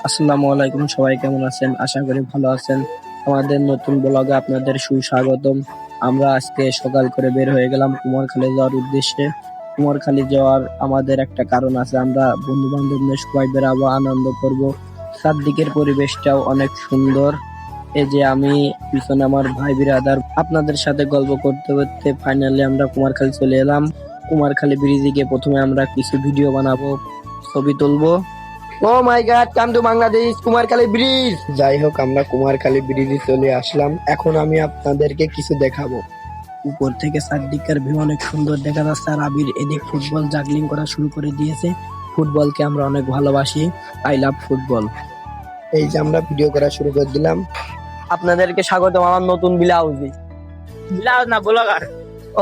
আসসালামু আলাইকুম, সবাই কেমন আছেন? আশা করি ভালো আছেন। আমাদের নতুন ব্লগে আপনাদের সুস্বাগতম। আমরা আজকে সকাল করে বের হয়ে গেলাম কুমারখালী যাওয়ার উদ্দেশ্যে। কুমারখালী যাওয়ার আমাদের একটা কারণ আছে, আমরা বন্ধু বান্ধব নিয়ে সবাই বেরাবো, আনন্দ করব। চারদিকের পরিবেশটাও অনেক সুন্দর। এই যে আমি পিছনে আমার ভাই বিরাদার, আপনাদের সাথে গল্প করতে করতে ফাইনালি আমরা কুমারখালী চলে এলাম। কুমারখালী ব্রিজে গিয়ে প্রথমে আমরা কিছু ভিডিও বানাবো, ছবি তুলবো। Oh my God, come to Bangladesh, Kumarkhali bridge. যাই হোক, আমরা কুমারখালী ব্রিজে চলে আসলাম। এখন আমি আপনাদেরকে কিছু দেখাবো। উপর থেকে চারদিকের ভিউ অনেক সুন্দর দেখা যাচ্ছে। আর আবির এদিক ফুটবল জাগলিং করা শুরু করে দিয়েছে। ফুটবলকে আমরা অনেক ভালোবাসি। I love football. এই যে আমরা ভিডিও করা শুরু করে দিলাম। আপনাদেরকে স্বাগতম আমার নতুন ব্লগে। ব্লাউজ না ব্লগার।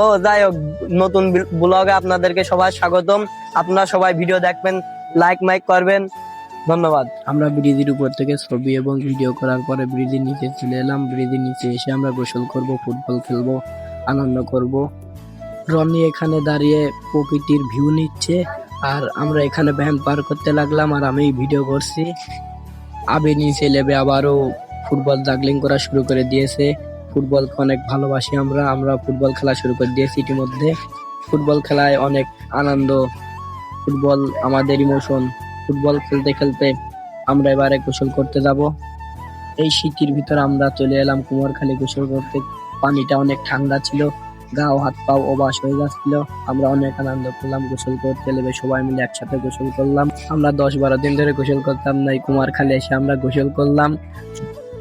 ও যাই হোক, নতুন ব্লগে আপনাদেরকে সবাই স্বাগতম। আপনারা সবাই ভিডিও দেখবেন, লাইক মাইক করবেন। ধন্যবাদ। আমরা ব্রিজের উপর থেকে ছবি এবং ভিডিও করার পরে ব্রিজের নিচে চলে এলাম। ব্রিজের নিচে এসে আমরা গোসল করব, ফুটবল খেলবো, আনন্দ করব। রনি এখানে দাঁড়িয়ে প্রকৃতির ভিউ নিচ্ছে, আর আমরা এখানে ভ্যান পার করতে লাগলাম, আর আমি ভিডিও করছি। আবে নিচে লেবে আবারও ফুটবল জাগলিং করা শুরু করে দিয়েছে। ফুটবলকে অনেক ভালোবাসি আমরা ফুটবল খেলা শুরু করে দিয়েছি ইতিমধ্যে। ফুটবল খেলায় অনেক আনন্দ, ফুটবল আমাদের ইমোশন। ফুটবল খেলতে খেলতে আমরা এবারে গোসল করতে যাব। এই শীতের ভিতর আমরা চলে এলাম কুমারখালী গোসল করতে। পানিটা অনেক ঠান্ডা ছিল, গাও হাত পাও অবাস হয়ে যাচ্ছিল। আমরা অনেক আনন্দ করলাম গোসল করতে লেবে, সবাই মিলে একসাথে গোসল করলাম। আমরা 10-12 দিন ধরে গোসল করতাম না, এই কুমারখালী এসে আমরা গোসল করলাম।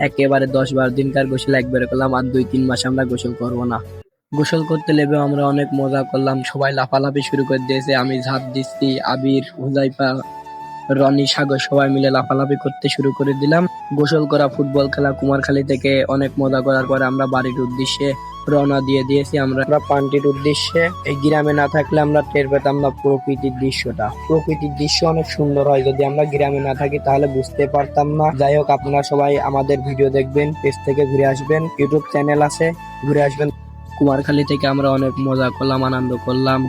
একেবারে 10-12 দিনকার গোসল একবারে করলাম, আর 2-3 মাস আমরা গোসল করবো না। গোসল করতে লেবে আমরা অনেক মজা করলাম, সবাই লাফালাফি শুরু করে দিয়েছে। আমি ঝাঁপ দিচ্ছি, আবির, হুজাইফা, রনি, সাগর সবাই মিলে লাফালাফি করতে শুরু করে দিলাম। গোসল করা, ফুটবল খেলা, কুমারখালী থেকে অনেক মজা করার পরে আমরা বাড়ির উদ্দেশ্যে রওনা দিয়ে দিয়েছি। আমরা পান্টির উদ্দেশ্যে। এই গ্রামে না থাকলে আমরা টের পেতাম না প্রকৃতির দৃশ্যটা। প্রকৃতির দৃশ্য অনেক সুন্দর হয়, যদি আমরা গ্রামে না থাকি তাহলে বুঝতে পারতাম না। যাই হোক, আপনারা সবাই আমাদের ভিডিও দেখবেন, পেজ থেকে ঘুরে আসবেন, ইউটিউব চ্যানেল আছে, ঘুরে আসবেন। কুমারখালী থেকে আমরা অনেক মজা করলাম, আনন্দ করলাম।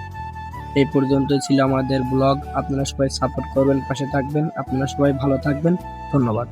এই পর্যন্ত ছিল আমাদের ব্লগ। আপনারা সবাই সাপোর্ট করবেন, পাশে থাকবেন। আপনারা সবাই ভালো থাকবেন। ধন্যবাদ।